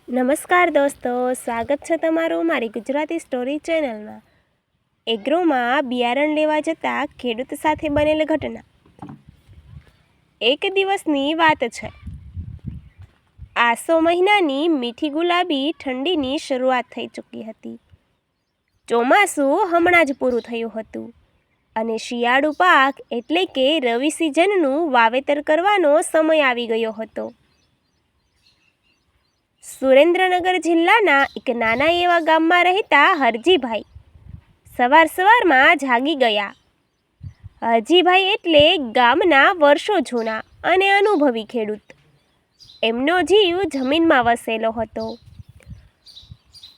નમસ્કાર દોસ્તો, સ્વાગત છે તમારું મારી ગુજરાતી સ્ટોરી ચેનલમાં। એગ્રોમાં બિયારણ લેવા જતા ખેડૂત સાથે બનેલ ઘટના। એક દિવસની વાત છે। આસો મહિનાની મીઠી ગુલાબી ઠંડીની શરૂઆત થઈ ચૂકી હતી। ચોમાસું હમણાં જ પૂરું થયું હતું અને શિયાળુ પાક એટલે કે રવિ સિઝનનું વાવેતર કરવાનો સમય આવી ગયો હતો। સુરેન્દ્રનગર જિલ્લાના એક નાના એવા ગામમાં રહેતા હરજીભાઈ સવારમાં જાગી ગયા। હરજીભાઈ એટલે ગામના વર્ષો જૂના અને અનુભવી ખેડૂત। એમનો જીવ જમીનમાં વસેલો હતો।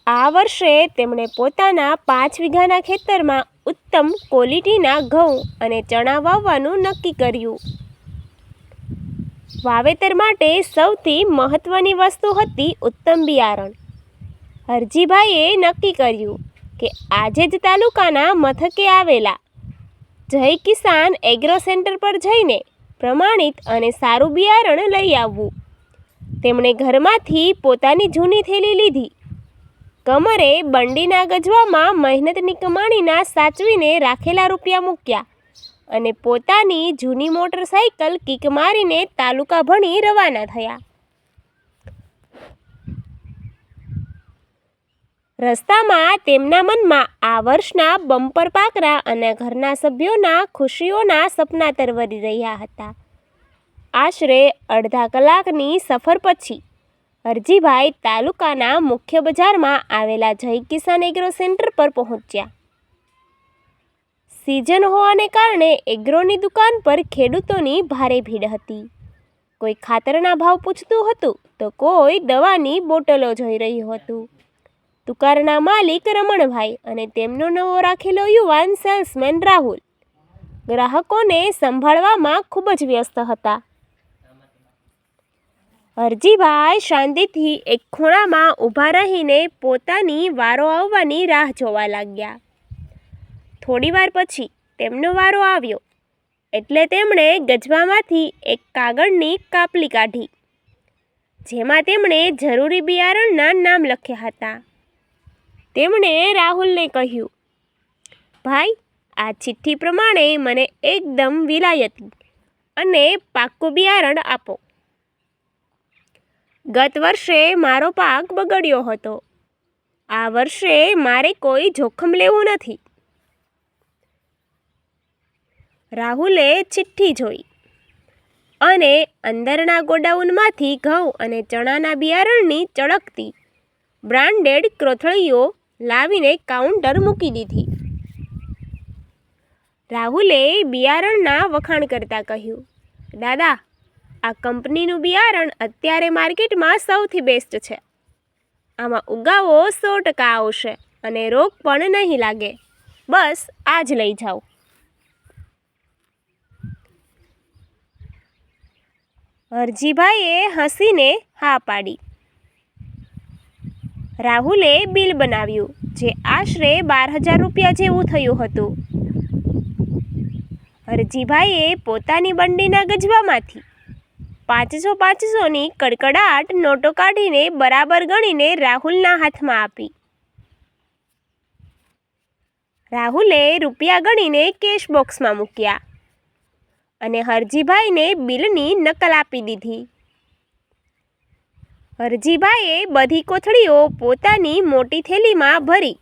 આ વર્ષે તેમણે પોતાના 5 વીઘાના ખેતરમાં ઉત્તમ ક્વોલિટીના ઘઉં અને ચણા વાવવાનું નક્કી કર્યું। વાવેતર માટે સૌથી મહત્વની વસ્તુ હતી ઉત્તમ બિયારણ। હરજીભાઈએ નક્કી કર્યું કે આજે જ તાલુકાના મથકે આવેલા જય કિસાન એગ્રો સેન્ટર પર જઈને પ્રમાણિત અને સારું બિયારણ લઈ આવવું। તેમણે ઘરમાંથી પોતાની જૂની થેલી લીધી, કમરે બંડીના ગજવામાં મહેનતની કમાણીના સાચવીને રાખેલા રૂપિયા મૂક્યા અને પોતાની જૂની મોટરસાઇકલ કિક મારીને તાલુકા ભણી રવાના થયા। રસ્તામાં તેમના મનમાં આ વર્ષના બમ્પર પાકના અને ઘરના સભ્યોના ખુશીઓના સપના તરવરી રહ્યા હતા। આશરે અડધા કલાકની સફર પછી હરજીભાઈ તાલુકાના મુખ્ય બજારમાં આવેલા જય કિસાન એગ્રો સેન્ટર પર પહોંચ્યા। સિઝન હોવાને કારણે એગ્રોની દુકાન પર ખેડૂતોની ભારે ભીડ હતી। કોઈ ખાતરના ભાવ પૂછતું હતું તો કોઈ દવાની બોટલો જોઈ રહ્યું હતું। દુકાનના માલિક રમણભાઈ અને તેમનો નવો રાખેલો યુવાન સેલ્સમેન રાહુલ ગ્રાહકોને સંભાળવામાં ખૂબ જ વ્યસ્ત હતા। હરજીભાઈ શાંતિથી એક ખૂણામાં ઊભા રહીને પોતાની વારો આવવાની રાહ જોવા લાગ્યા। થોડીવાર પછી તેમનો વારો આવ્યો એટલે તેમણે ગજવામાંથી એક કાગળની કાપલી કાઢી, જેમાં તેમણે જરૂરી બિયારણના નામ લખ્યા હતા। તેમણે રાહુલને કહ્યું, ભાઈ, આ ચિઠ્ઠી પ્રમાણે મને એકદમ વિલાયતી અને પાક્કું બિયારણ આપો। ગત વર્ષે મારો પાક બગડ્યો હતો। આ વર્ષે મારે કોઈ જોખમ લેવું નથી। રાહુલે ચિઠ્ઠી જોઈ અને અંદરના ગોડાઉનમાંથી ઘઉં અને ચણાના બિયારણની ચળકતી બ્રાન્ડેડ કોથળીઓ લાવીને કાઉન્ટર મૂકી દીધી। રાહુલે બિયારણના વખાણ કરતા કહ્યું, દાદા, આ કંપનીનું બિયારણ અત્યારે માર્કેટમાં સૌથી બેસ્ટ છે। આમાં ઉગાવો 100% આવશે અને રોગ પણ નહીં લાગે। બસ આ જ લઈ જાઓ। હરજીભાઈએ હસીને હા પાડી। રાહુલે બિલ બનાવ્યું, જે આશરે 12,000 રૂપિયા જેવું થયું હતું। હરજીભાઈએ પોતાની બંડીના ગજવામાંથી 500-500ની કડકડાટ નોટો કાઢીને બરાબર ગણીને રાહુલના હાથમાં આપી। રાહુલે રૂપિયા ગણીને કેશ બોક્સમાં મૂક્યા અને હરજીભાઈને બિલની નકલ આપી દીધી। હરજીભાઈએ બધી કોથળીઓ પોતાની મોટી થેલીમાં ભરી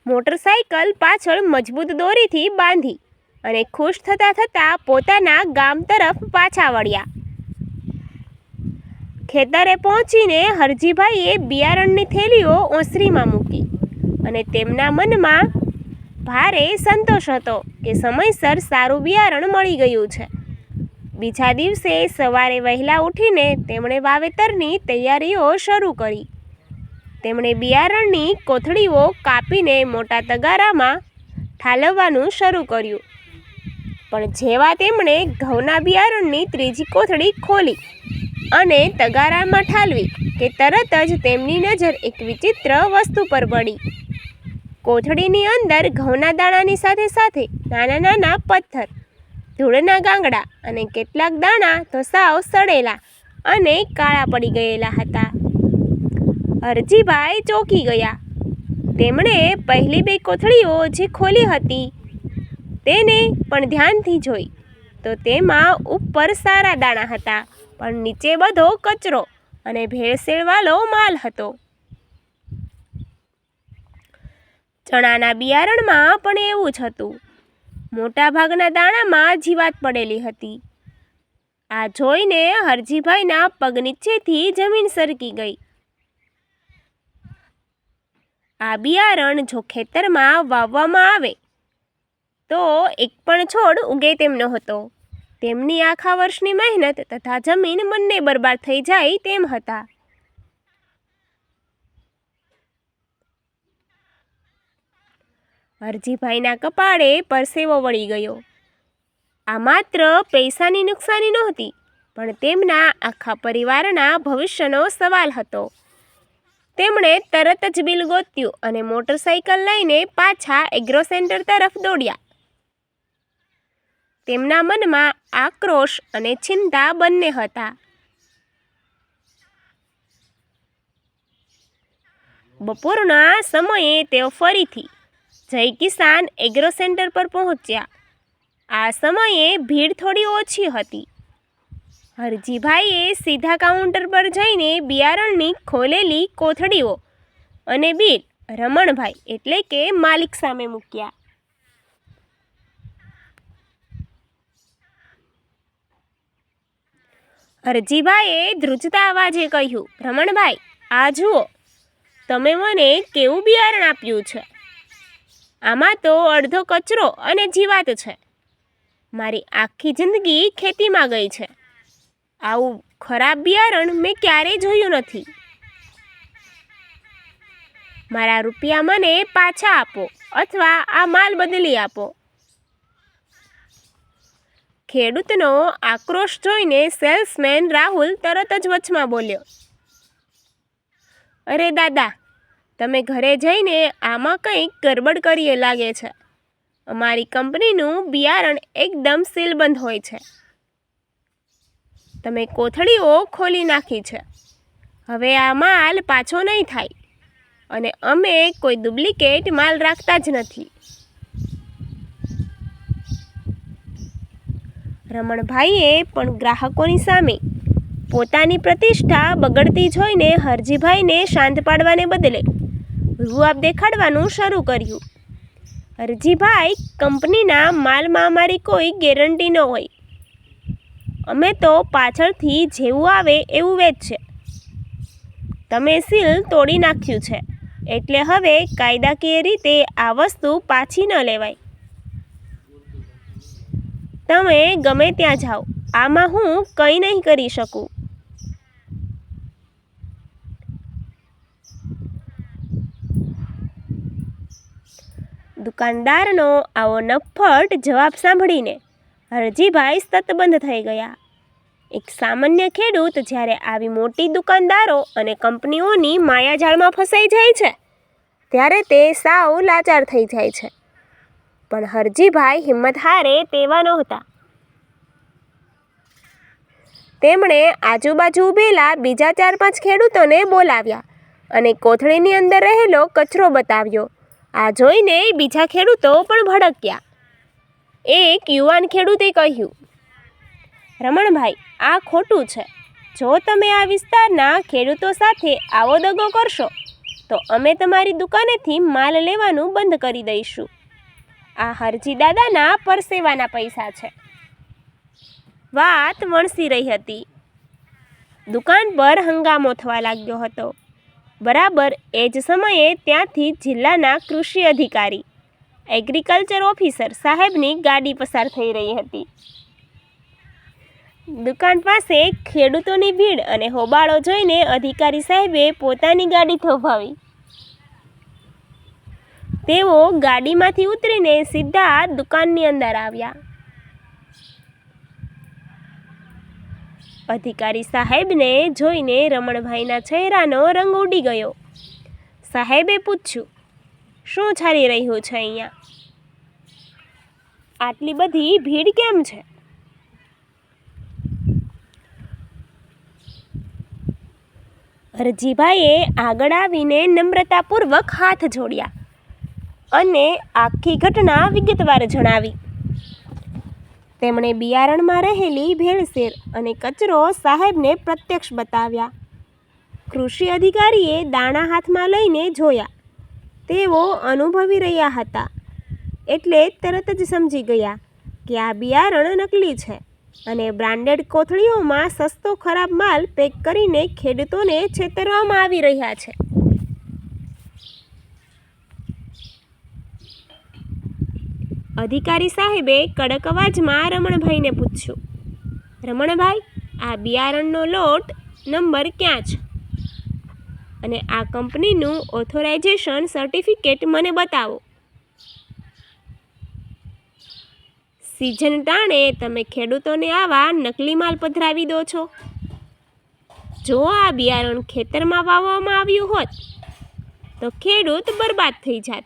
મોટરસાઇકલ પાછળ મજબૂત દોરીથી બાંધી અને ખુશ થતા પોતાના ગામ તરફ પાછા વળ્યા। ખેતરે પહોંચીને હરજીભાઈએ બિયારણની થેલીઓ ઓસરીમાં મૂકી અને તેમના મનમાં ભારે સંતોષ હતો કે સમયસર સારું બિયારણ મળી ગયું છે। બીજા દિવસે સવારે વહેલા ઉઠીને તેમણે વાવેતરની તૈયારીઓ શરૂ કરી। તેમણે બિયારણની કોથળીઓ કાપીને મોટા તગારામાં ઠાલવવાનું શરૂ કર્યું, પણ જેવા તેમણે ઘઉંના બિયારણની ત્રીજી કોથળી ખોલી અને તગારામાં ઠાલવી કે તરત જ તેમની નજર એક વિચિત્ર વસ્તુ પર પડી। કોથળીની અંદર ઘઉંના દાણાની સાથે સાથે નાના નાના પથ્થર, ધૂળના ગાંગડા અને કેટલાક દાણા તો સાવ સડેલા અને કાળા પડી ગયેલા હતા। હરજીભાઈ ચોંકી ગયા. તેમણે પહેલી 2 કોથળીઓ જે ખોલી હતી તેને પણ ધ્યાનથી જોઈ તો તેમાં ઉપર સારા દાણા હતા, પણ નીચે બધો કચરો અને ભેળસેળવાળો માલ હતો. ચણાના બિયારણમાં પણ એવું જ હતું. મોટાભાગના દાણામાં જીવાત પડેલી હતી. આ જોઈને હરજીભાઈના પગ નીચેથી જમીન સરકી ગઈ. આ બિયારણ જો ખેતરમાં વાવવામાં આવે તો એક પણ છોડ ઉગે તેમ નહોતો. તેમની આખા વર્ષની મહેનત તથા જમીન બંને બરબાદ થઈ જાય તેમ હતા. હરજીભાઈના કપાળે પરસેવો વળી ગયો. આ માત્ર પૈસાની નુકસાની નહોતી, પણ તેમના આખા પરિવારના ભવિષ્યનો સવાલ હતો. તેમણે તરત જ બિલ ગોત્યું અને મોટરસાઇકલ લઈને પાછા એગ્રો સેન્ટર તરફ દોડ્યા. તેમના મનમાં આક્રોશ અને ચિંતા બંને હતા. બપોરના સમયે તેઓ ફરીથી જય કિસાન એગ્રો સેન્ટર પર પહોંચ્યા. આ સમયે ભીડ થોડી ઓછી હતી. હરજીભાઈએ સીધા કાઉન્ટર પર જઈને બિયારણની ખોલેલી કોથળીઓ અને બિલ રમણભાઈ એટલે કે માલિક સામે મૂક્યા. હરજીભાઈએ ધ્રુજતા અવાજે કહ્યું, રમણભાઈ, આ જુઓ, તમે મને કેવું બિયારણ આપ્યું છે. આમાં તો અડધો કચરો અને જીવાત છે. મારી આખી જિંદગી ખેતીમાં ગઈ છે. આવું ખરાબ બિયારણ મેં ક્યારેય જોયું નથી. મારા રૂપિયા મને પાછા આપો અથવા આ માલ બદલી આપો. ખેડૂતનો આક્રોશ જોઈને સેલ્સમેન રાહુલ તરત જ વચમાં બોલ્યો, અરે દાદા, તમે ઘરે જઈને આમાં કંઈક ગરબડ કરીએ લાગે છે. અમારી કંપનીનું બિયારણ એકદમ સીલબંધ હોય છે. તમે કોથળીઓ ખોલી નાખી છે. હવે આ માલ પાછો નહીં થાય અને અમે કોઈ ડુપ્લિકેટ માલ રાખતા જ નથી. રમણભાઈએ પણ ગ્રાહકોની સામે પોતાની પ્રતિષ્ઠા બગડતી જોઈને હરજીભાઈને શાંત પાડવાને બદલે રૂઆબ દેખાડવાનું શરૂ કર્યું. હરજીભાઈ, કંપનીના માલમાં અમારી કોઈ ગેરંટી ન હોય. અમે તો પાછળથી જેવું આવે એવું વેચશે. તમે સીલ તોડી નાખ્યું છે એટલે હવે કાયદાકીય રીતે આ વસ્તુ પાછી ન લેવાય. તમે ગમે ત્યાં જાઓ, આમાં હું કંઈ નહીં કરી શકું. દુકાનદારનો આવો નફ્ફટ જવાબ સાંભળીને હરજીભાઈ સ્તબ્ધ થઈ ગયા. એક સામાન્ય ખેડૂત જ્યારે આવી મોટી દુકાનદારો અને કંપનીઓની માયાજાળમાં ફસાઈ જાય છે ત્યારે તે સાવ લાચાર થઈ જાય છે. પણ હરજીભાઈ હિંમત હારે તેવા નહોતા. તેમણે આજુબાજુ ઊભેલા બીજા 4-5 ખેડૂતોને બોલાવ્યા અને કોથળીની અંદર રહેલો કચરો બતાવ્યો. આ જોઈને બીજા ખેડૂતો પણ ભડક્યા. એક યુવાન ખેડૂતે કહ્યું, રમણભાઈ, આ ખોટું છે. જો તમે આ વિસ્તારના ખેડૂતો સાથે આવો દગો કરશો તો અમે તમારી દુકાનેથી માલ લેવાનું બંધ કરી દઈશું. આ હરજી દાદાના પરસેવાના પૈસા છે. વાત વણસી રહી હતી. દુકાન પર હંગામો થવા લાગ્યો હતો. બરાબર એ જ સમયે ત્યાંથી જિલ્લાના કૃષિ અધિકારી, એગ્રીકલ્ચર ઓફિસર સાહેબની ગાડી પસાર થઈ રહી હતી. દુકાન પાસે ખેડૂતોની ભીડ અને હોબાળો જોઈને અધિકારી સાહેબે પોતાની ગાડી થોભાવી. તેઓ ગાડીમાંથી ઉતરીને સીધા દુકાનની અંદર આવ્યા. અધિકારી સાહેબને જોઈને રમણભાઈના ચહેરાનો રંગ ઉડી ગયો. સાહેબે પૂછ્યું, શું ચાલી રહ્યું છે અહીંયા? આટલી બધી ભીડ કેમ છે? હરજીભાઈએ આગળ આવીને નમ્રતાપૂર્વક હાથ જોડ્યા અને આખી ઘટના વિગતવાર જણાવી. તેમણે બિયારણમાં રહેલી ભેળસેળ અને કચરો સાહેબને પ્રત્યક્ષ બતાવ્યા. કૃષિ અધિકારીએ દાણા હાથમાં લઈને જોયા. તેઓ અનુભવી રહ્યા હતા એટલે તરત જ સમજી ગયા કે આ બિયારણ નકલી છે અને બ્રાન્ડેડ કોથળીઓમાં સસ્તો ખરાબ માલ પેક કરીને ખેડૂતોને છેતરવામાં આવી રહ્યા છે. અધિકારી સાહેબે કડક અવાજમાં રમણભાઈને પૂછ્યું, રમણભાઈ, આ બિયારણનો લોટ નંબર ક્યાં છે અને આ કંપનીનું ઓથોરાઇઝેશન સર્ટિફિકેટ મને બતાવો. સિઝન ટાણે તમે ખેડૂતોને આવા નકલી માલ પધરાવી દો છો. જો આ બિયારણ ખેતરમાં વાવવામાં આવ્યું હોત તો ખેડૂત બરબાદ થઈ જાત.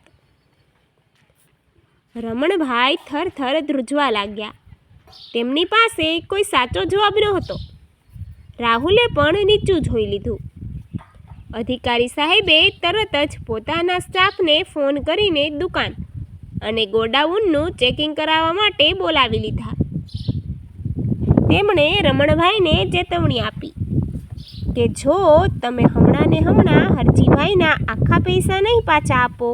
રમણભાઈ થરથર ધ્રુજવા લાગ્યા. તેમની પાસે કોઈ સાચો જવાબ નહોતો. રાહુલે પણ નીચું જોઈ લીધું. અધિકારી સાહેબે તરત જ પોતાના સ્ટાફને ફોન કરીને દુકાન અને ગોડાઉનનું ચેકિંગ કરાવવા માટે બોલાવી લીધા. તેમણે રમણભાઈને ચેતવણી આપી કે જો તમે હમણાં ને હમણાં હરજીભાઈના આખા પૈસા નહીં પાછા આપો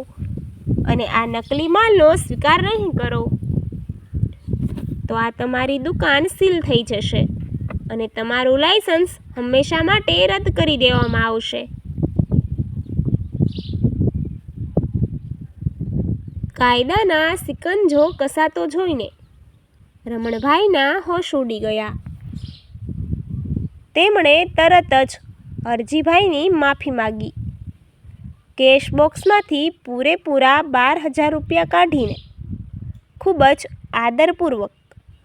અને આ નકલી માલનો સ્વીકાર નહીં કરો તો આ તમારી દુકાન સીલ થઈ જશે અને તમારું લાયસન્સ હંમેશા માટે રદ કરી દેવામાં આવશે. કાયદાના સિકંજો કસાતો જોઈને રમણભાઈના હોશ ઉડી ગયા. તેમણે તરત જ હરજીભાઈની માફી માગી. કેશ બોક્સમાંથી પૂરેપૂરા 12,000 રૂપિયા કાઢીને ખૂબ જ આદરપૂર્વક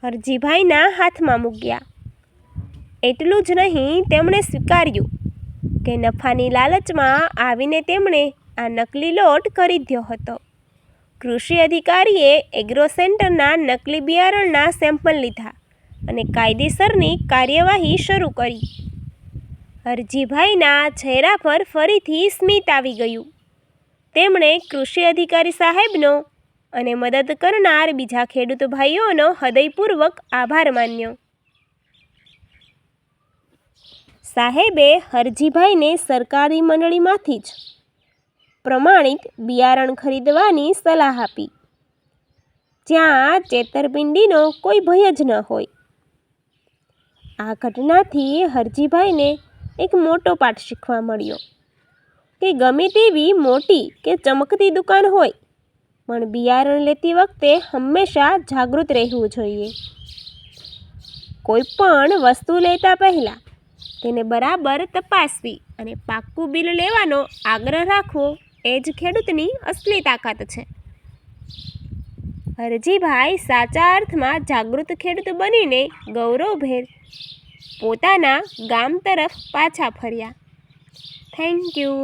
હરજીભાઈના હાથમાં મૂક્યા. એટલું જ નહીં, તેમણે સ્વીકાર્યું કે નફાની લાલચમાં આવીને તેમણે આ નકલી લોટ ખરીદ્યો હતો. કૃષિ અધિકારીએ એગ્રો સેન્ટરના નકલી બિયારણના સેમ્પલ લીધા અને કાયદેસરની કાર્યવાહી શરૂ કરી. હરજીભાઈના ચહેરા પર ફરીથી સ્મિત આવી ગયું. તેમણે કૃષિ અધિકારી સાહેબનો અને મદદ કરનાર બીજા ખેડૂત ભાઈઓનો હૃદયપૂર્વક આભાર માન્યો. સાહેબે હરજીભાઈને સરકારી મંડળીમાંથી જ પ્રમાણિત બિયારણ ખરીદવાની સલાહ આપી, જ્યાં છેતરપિંડીનો કોઈ ભય જ ન હોય. આ ઘટનાથી હરજીભાઈને એક મોટો પાઠ શીખવા મળ્યો કે ગમે તેવી મોટી કે ચમકતી દુકાન હોય પણ બિયારણ લેતી વખતે હંમેશા જાગૃત રહેવું જોઈએ. કોઈ પણ વસ્તુ લેતા પહેલાં તેને બરાબર તપાસવી અને પાક્કું બિલ લેવાનો આગ્રહ રાખવો એ જ ખેડૂતની અસલી તાકાત છે. હરજીભાઈ સાચા અર્થમાં જાગૃત ખેડૂત બનીને ગૌરવભેર પોતાના ગામ તરફ પાછા ફર્યા. Thank you.